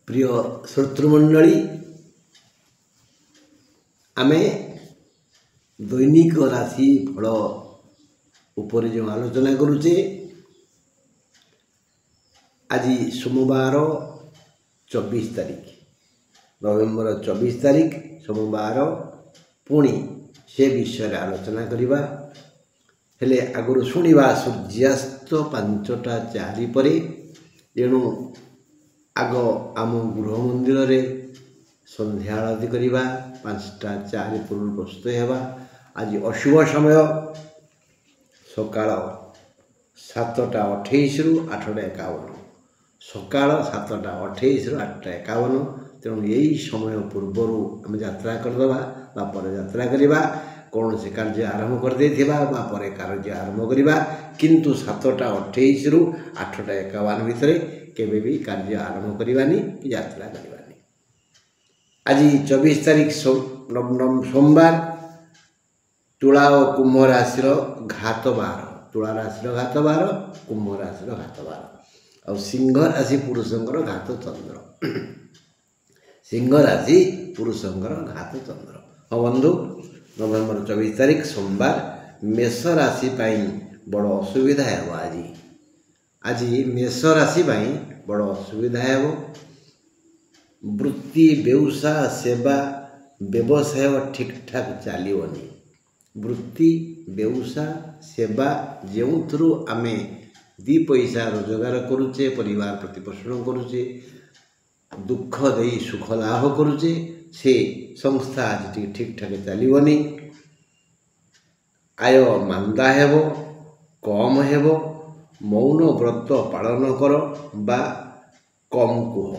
प्रिय श्रोतृमंडली आमे दैनिक राशि फल उपर जो आलोचना करुचे आज सोमवार 24 तारीख नवेम्बर 24 तारीख सोमवार पुणी से विषय आलोचना करवा हेले आगुरी शुणा सूर्यास्त 5टा 4 पर तेणु आग आम गृह मंदिर रे संध्या आरती करवा 5टा 4 पूर्व प्रस्तुत होगा। आज अशुभ समय सकाळ 7टा 28 रु 8टा 51 सकाळ 7टा 28 रु 8टा 51 तेणु यही समय पूर्वर आम यात्रा करदे पर यात्रा करवा कौन से कार्य आरंभ कर देथिबा पर कार्य आरंभ करवा किंतु 7टा 28 रु 8टा 51 भितर केबे भी कार्य आरंभ करवानी यात्रा करवानी। आज 24 तारीख सोमवार तुला और कुंभ राशि घात बार तुला राशि घात बार कुंभ राशि घात बार और सिंह राशि पुरुषंकर घात चंद्र सिंह राशि पुरुषंकर घात चंद्र। हाँ बंधु नवेम्बर 24 तारीख सोमवार मेष राशि बड़ असुविधा है। आज मेष राशि बड़ असुविधा है। वृत्ति व्यवसाय सेवा व्यवसाय ठीक ठाक चलनी वृत्ति व्यवसाय सेवा जो थ्रु आम 2 पैसा रोजगार करुचे परिवार प्रतिपोषण करुचे दुख दे सुख लाभ करुचे से संस्था आज ठीक ठाक चलनी आय मांदा हेबो कम हेबो मौन व्रत पालन कर बा कम कुह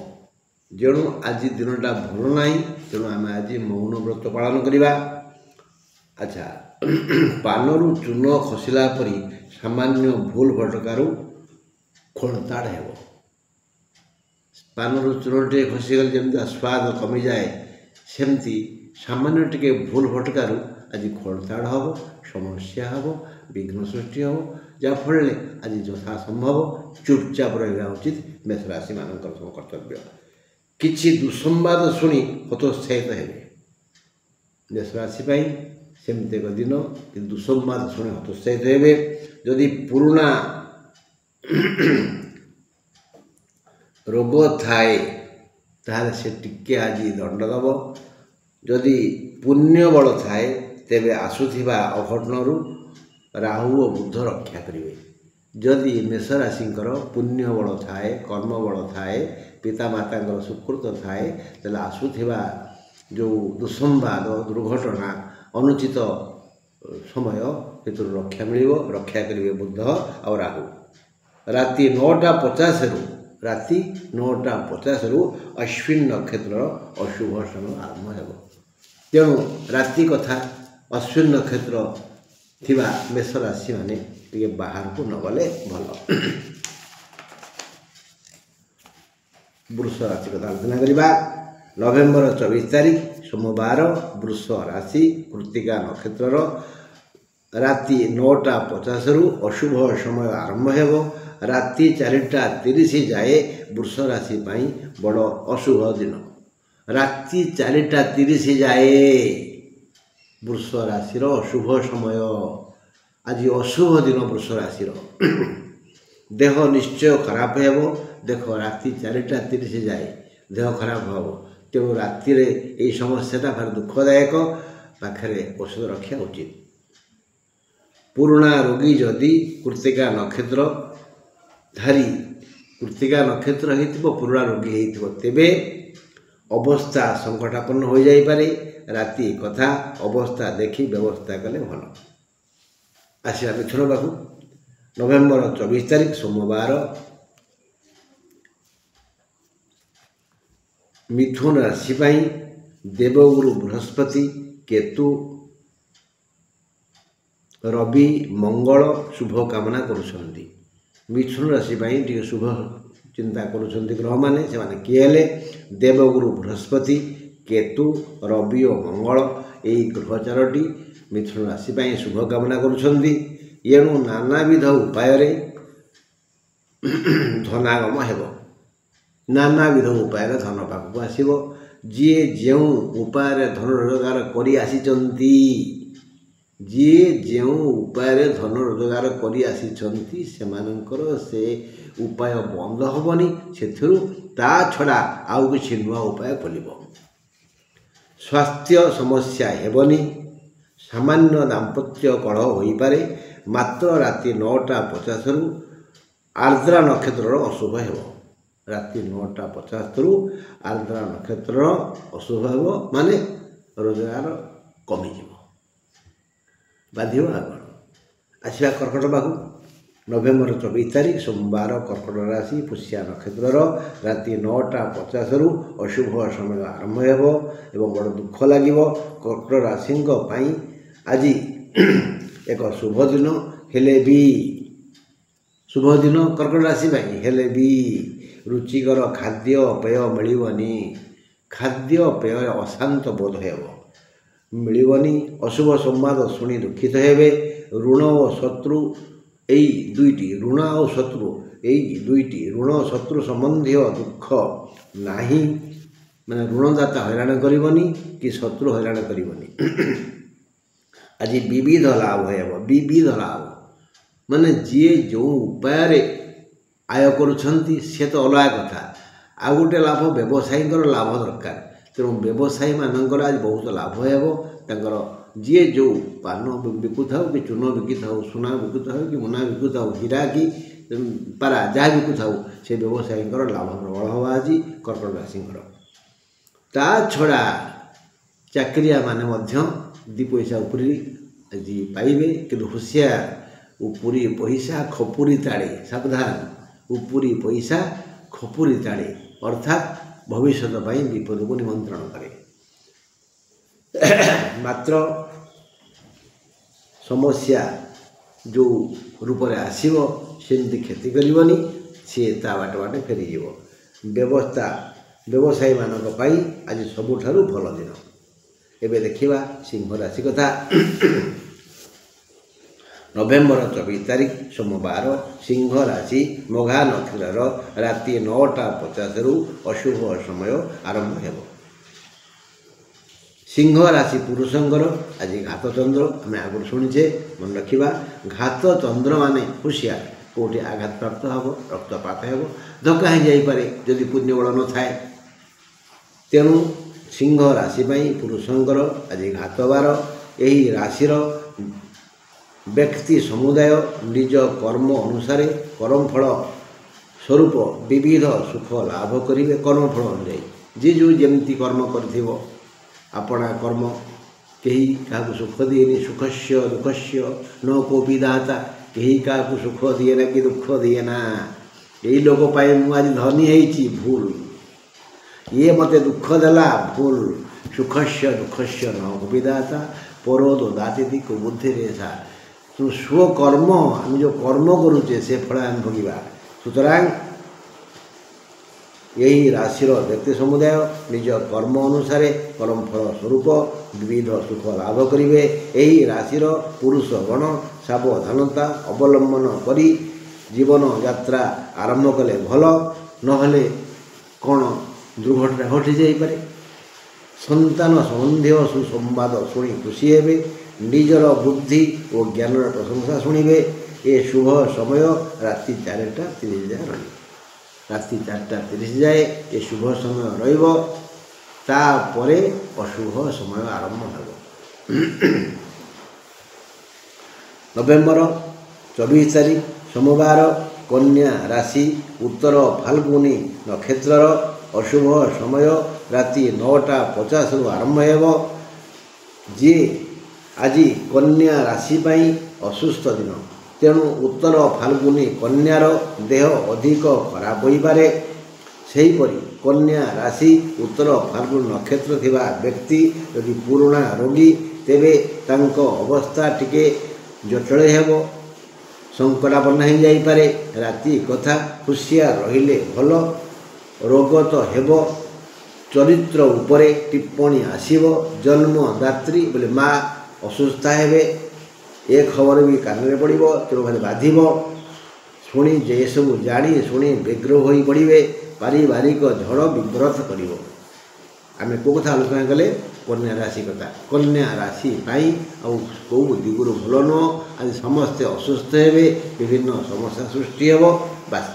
जेणु आज दिनटा भल ना तेणु आम आज मौन व्रत पालन करवा। अच्छा पानरु चून खसला परी सामान्य भूल भटकारु खोलताड़ हेब पानरु चून टे खसीगले जमी स्वाद कमी जाए सेमती सामान्य टिके भूल भटकारु आज खोलताड़ हम समस्या हम विघ्न सृष्टि हम जाफल आज यथा संभव चुपचाप रहा उचित मेष राशि मान कर्तव्य किछि दुसंवाद शुणी हतोत्साहित हेबे मेष राशि सेमती एक दिन कि दुसंवाद शुणी हतोत्साहित हेबे जदि पुराना रोग थाए ताहले से टिके आज दंड दब जदि पुण्य बल थाए तेबे आसुथिबा अघटनरु राहु और बुध रक्षा करेंगे। जदि मेष राशि पुण्य बल थाए कर्म बल थाए पिता माता सुकृत थाए तेल आसुथिबा जो दुसंवाद दुर्घटना अनुचित समय हेतु रक्षा मिल रक्षा करेंगे बुध और राहु। राति 9:50 रु अश्विन नक्षत्र अशुभ समय आरंभ हो तेणु राति कथा अश्विन नक्षत्र थिबा मेष राशि माने टिके बाहर को न गले भल। वृष राशि कथा आलोचना करवा नवेम्बर 24 तारीख सोमवार वृष राशि कृत्तिका नक्षत्र राति 9:50 रु अशुभ समय आरंभ हो राति 4:30 जाए वृष राशि बड़ अशुभ दिन राति 4:30 जाए वृष राशि अशुभ समय आज अशुभ दिन वृष राशि देह निश्चय खराब हो देख राति 4:30 जाए देह खराब हो तेणु राति ये समस्याटा भारी दुखदायक पाखे औषध रखा उचित। पुराना रोगी जदि कृत्तिका नक्षत्र धारी कृत्तिका नक्षत्र हो पुराना रोगी हो तेबे अवस्था संकटापन्न हो जाइपारे राति कथा अवस्था देखी व्यवस्था कले भल। आसिया मिथुन बाबू नवेम्बर 24 तारीख सोमवार मिथुन राशि देवगुरु बृहस्पति केतु रवि मंगल शुभ कामना करुछंती मिथुन राशि टी शुभ चिंता करुछंती ग्रह माने से माने किए हेले देवगुरु बृहस्पति केतु रवि और मंगल यही ग्रह 4टी मिथुन राशि शुभ कामना करुछंती एणु नानाविध उपाय धनागम हेब नानाविध उपाय धन पाखक आसव जी जो उपाय धन रोजगार कर आसी जी जो उपाय धन रोजगार कर आसी से उपाय बंद हेनी से छड़ा आउ कि नुआ उपाय खोल स्वास्थ्य समस्या हेबनी सामान्य दाम्पत्य कलह हो पारे मात्र राति 9:50 रु आर्द्रा नक्षत्र अशुभ हेब राति 9:50 रु आर्द्रा नक्षत्र अशुभ हेब माने रोजगार कमी बाधिव आगण आसवा कर्कट बाहू नवेम्बर 24 तारीख सोमवार कर्कट राशि पुष्या नक्षत्र राति 9:50 रु अशुभ समय आरंभ हेब एवं बड़ दुख लगे कर्कट राशि आज एक शुभ दिन हेले भी शुभ दिन कर्कट राशि हेले भी रुचिकर खाद्य पेय मिलनी खाद्य पेय अशांत बोध मिलनी अशुभ संवाद शुणी दुखित हेबे ऋण और शत्रु यही दुईटी ऋण और शत्रु यही दुईटी ऋण शत्रु संबंधी दुख नाही माने ऋणदाता हैरान करबनी कि शत्रु हैरान करबनी आज विविध लाभ हेब विविध लाभ माने जी जो उपाय आय करुछंती से तो अलग कथा आ गोटे लाभ व्यवसायी लाभ दरकार तेणु व्यवसायी मानकर आज बहुत लाभ हेब जी जो पान बिकु था कि चून बिकी था सुना बिकु था कि मुना बिकु था हीरा कि पारा जहाँ बिकु था से व्यवसायी लाभ प्रबल हम आज कर्कट राशि ता छड़ा चाकरिया माने दी पैसा उपरी आज पाइबे कि होशियार उपरी पैसा खपुरी ताड़े सावधान उपरी पैसा खपुरी ताड़े अर्थात भविष्य विपद को निमंत्रण करे मात्र समस्या जो रूप में आसव सेमती क्षति करनी सी ता बाट बाटे फेरी व्यवस्था व्यवसायी मानक आज सबुठारु भल दिन एबे देखिबा सिंह राशि कथा नवेम्बर 24 तारीख सोमवार सिंह राशि मघा नक्षत्र राति 9:50 रु अशुभ समय आरंभ हेब सिंह राशि पुरुषंकर आज घात चंद्र आम आगुरी शुणीचे मन रखा घात चंद्र माने हुशियार कौटी आघात प्राप्त हम रक्तपात हो धक्का हो जापे जदि पुण्य बल न थाए तेणु सिंह राशि पुरुषंकर आज घातबार यही राशि व्यक्ति समुदाय निज कर्म अनुसार कर्मफल स्वरूप विविध सुख लाभ करेंगे कर्मफल अनुଯାयी जी जो जमती कर्म कर अपना कर्म कहीं क्या सुख दिए सुखस्य दुखस्य न कोपी दाता कहीं क्या सुख दिए ना कि दुख दिए ना यही लोक मुझे धनी है भूल ये मते दुख देला भूल सुखस्य दुखस्य न कोपी दाता परो दाती को बुद्धि रेसा तो स्वकर्म आम जो कर्म करुचे से फल आम भोगवा सुतरां यही राशि व्यक्ति समुदाय निज कर्म अनुसार कर्मफल स्वरूप विविध सुख लाभ करेंगे यही राशि पुरुष गण सावधानता अवलंबन करी जीवन यात्रा आरंभ कले भल नहले कौन दुर्घटना घटी जापे संतान संबंधी सुसंवाद शुणी खुशी हे निजर बुद्धि और ज्ञान प्रशंसा शुणे ये शुभ समय राति 4:30 जाए रही राति 4:30 जाए ये शुभ समय रही अशुभ समय आरंभ हो नवेम्बर 24 तारीख सोमवार कन्या राशि उत्तर फाल्गुनी नक्षत्र अशुभ समय राति 9:50 रु आरंभ हो जी आज कन्या राशि असुस्थ दिन तेणु उत्तर फाल्गुनी कन्यार देह अधिक खराब हो पारे सेहीपरि कन्या राशि उत्तर फाल्गुन नक्षत्र थिबा व्यक्ति यदि पुराणा रोगी तेबे तांको अवस्था टिके जटिल हेबो संकटापन्न हो जाइपारे राति कथा हुशियार रहिले भल रोग तो हेबो चरित्र उपरे टिप्पणी आसीबो जन्मदात्री बोले माँ असुस्थ हेबे ए खबर भी कान में पड़ो तेणु भारी बाधिब शुणी जे सब जाणी शुणी व्यग्र हो पड़े पारिवारिक झड़ विव्रत कर आम कौ कथा आलोचना कले कन्या राशि कथा कन्या राशि कौ दिगुरु भल नुह आज समस्ते असुस्थ हे विभिन्न समस्या सृष्टि हे बास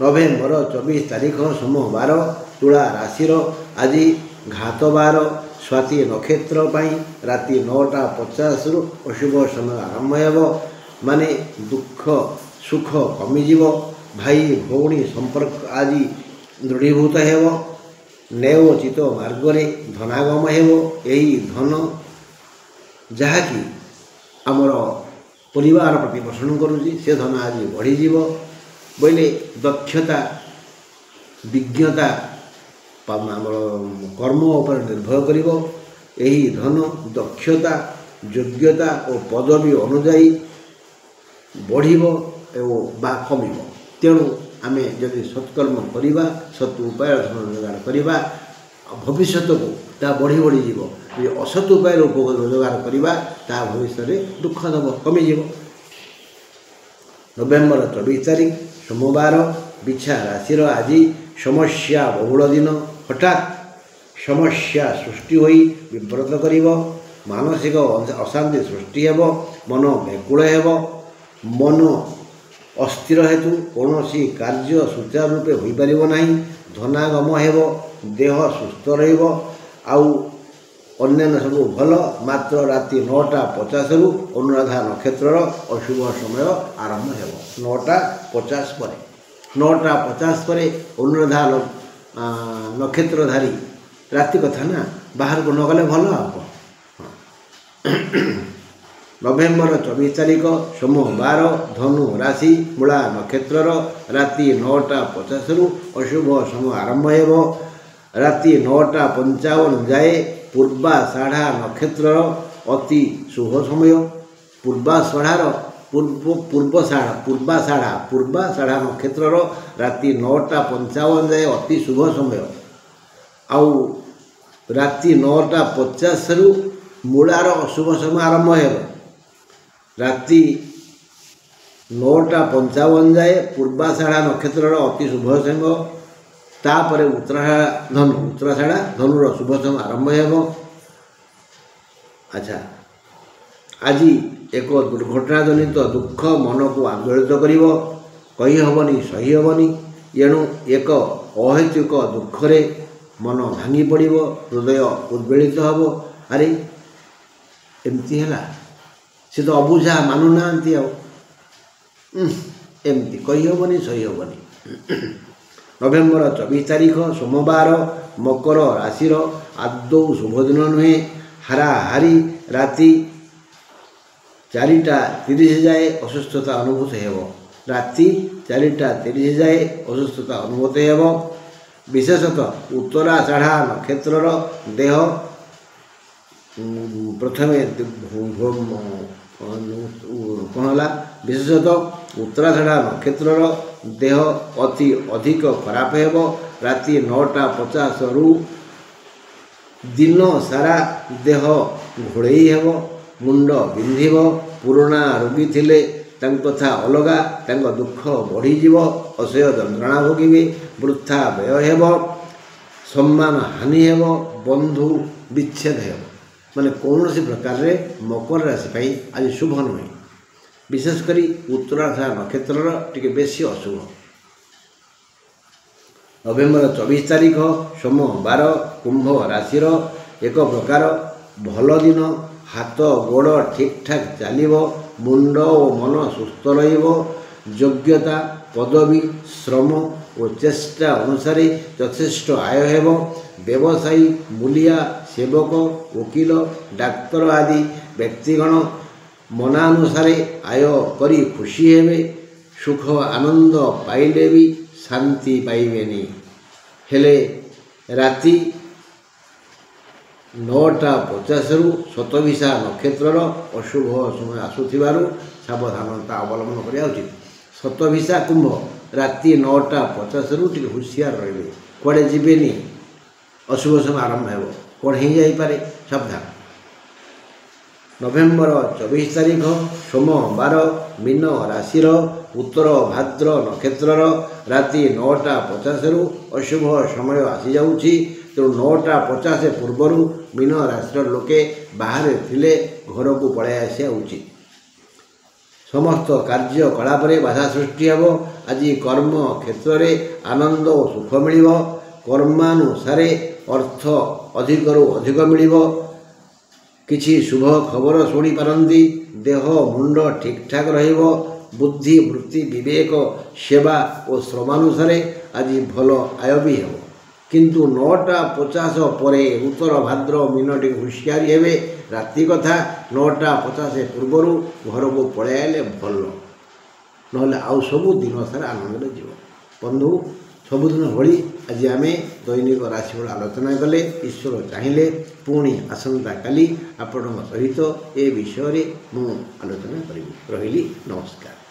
नवेम्बर 24 तारीख सोमवार तुला राशि आज घात बार स्वाति नक्षत्र राति 9:50 अशुभ समय आरंभ हो माने दुख सुख कमिज भाई भौणी संपर्क आज दृढ़ीभूत हो नेओचित मार्गरे धनागम हो यही धन जहाँकि आमर परिवार प्रतिपोषण करुँच से धन आज बढ़ीज बोले दक्षता विज्ञता आमर कर्म उपर निर्भर कर यही धन दक्षता योग्यता और पदवी अनुजाई बढ़िब एवं कमिब तेणु आम जदि सत्कर्म करवा सत् उपाय धन रोजगार करवा भविष्य को ता बढ़ी बढ़ी जीव असत उपाय रोजगार करवा ता भविष्य दुख दब कमिज नवेम्बर 24 तारीख सोमवार बिछा राशि आज समस्या बहुल दिन हठात समस्या सृष्टि होई विव्रत कर मानसिक अशांति सृष्टि हेब मन व्याकुल हेब मन अस्थिर हेतु कौन कार्य सुचारू रूपे हो पार ना धनागम हेब देह सुस्थ रन्य सब भल मात्र राति 9:50 अनुराधा नक्षत्र अशुभ समय आरंभ हो 9:50 पर 9:50 पर अनुराधा नक्षत्रधारी राति कथा ना बाहर को नगले भल नवेम्बर 24 तारीख सोमवार धनु राशि मूला नक्षत्र राति 9:50 अशुभ समय आरंभ हो राति 9:55 जाए पूर्वाषाढ़ा नक्षत्र अति शुभ समय पूर्वाषाढ़ार पूर्वाषाढ़ा नक्षत्र राति 9:55 जाए अति शुभ समय आउ राति 9:50 मूलार अशुभ समय आरंभ हो राति 9:55 जाए पूर्वाषाढ़ा नक्षत्र अति शुभ समय तापर उत्तराषाढ़ा धनुर शुभ समय आरंभ हो अच्छा आज एक दुर्घटना जनित दुख मन को आंदोलित कही हेनी सही हेनी एणु एक अहेतुक दुखरे मन भांगी पड़ हृदय उद्वेलित हम अरे एमती है सी तो अबुझा मानुना एमती कही हेनी सही हेनी नवेम्बर 24 तारीख सोमवार मकर राशि आदौ शुभ दिन नुहे हाराहारी राति 4:30 जाए असुस्थता अनुभूत हो राति 4:30 जाए असुस्थता अनुभूत हो विशेषतः उत्तराषाढ़ा नक्षत्र देह प्रथमे कौन है विशेषतः उत्तराषाढ़ा नक्षत्र देह अति अधिक खराब हो राति 9:50 दिन सारा देह घोड़े हो मुंड बिंधिब पुराणा रोगी थिले कथा अलगा दुख बढ़ीज असह्य जंत्रणा भोगे वृथा व्यय हो सम्मान हानि हो बंधु विच्छेद हो माने कौन सी प्रकार रे मकर राशि आज शुभ नुहे विशेषकर उत्तराषाढ़ा नक्षत्र टिके बेसी अशुभ नवेम्बर 24 तारीख सोमवार कुंभ राशि एक प्रकार भल दिन हाथ गोड़ ठीक ठाक चलो मुंड और मन सुस्थ योग्यता पदवी श्रम और चेष्टा अनुसार यथेष्ट आय हो व्यवसायी मूलिया सेवक वकिल डाक्तर आदि व्यक्तिगण मनानुसार आय करी खुशी हेबे सुख आनंद पाइले भी शांति पाइबेनी हेले राति 9:50 शतभिषा नक्षत्र अशुभ समय आसुथिबारु सावधानता अवलंबन करिया उचित शतभिषा कुंभ राति 9:50 टिके हुशियार रहिबे कुआडे जीवेनी अशुभ समय आरंभ हो कौन हो जाइपे सावधान नवेम्बर 24 तारीख सोमवार मीन राशि उत्तर भाद्र नक्षत्रर राति 9:50 अशुभ समय आसी जाउछि। तेणु 9:50 पूर्वर मीन राशि लोके बाहर थिले घर को पळाई आसिया उचित। समस्त कार्यकलाप बाधा सृष्टि हेब। आज कर्म क्षेत्र में आनंद और सुख मिल। कर्मानुसार अर्थ अधिकरू अधिक मिल। किछि शुभ खबर शुणी पारती। देह मुंड ठीक ठाक रहिबो। बुद्धि वृत्ति विवेक सेवा और श्रमानुसार आज भल आय भी हेब। किंतु 9:50 पर उत्तर भाद्र मिनटी हुशियारी हेबे। राति कथा 9:50 पूर्वर घर को पळाई आइले भल, नहले आउ सबु दिन सारा आनंद जीव। बंधु सबुदिन भली आज आम दैनिक राशिफल आलोचना कले। ईश्वर चाहिए पुणी आसंता काली आपण सहित ए विषय मु आलोचना करी। रही नमस्कार।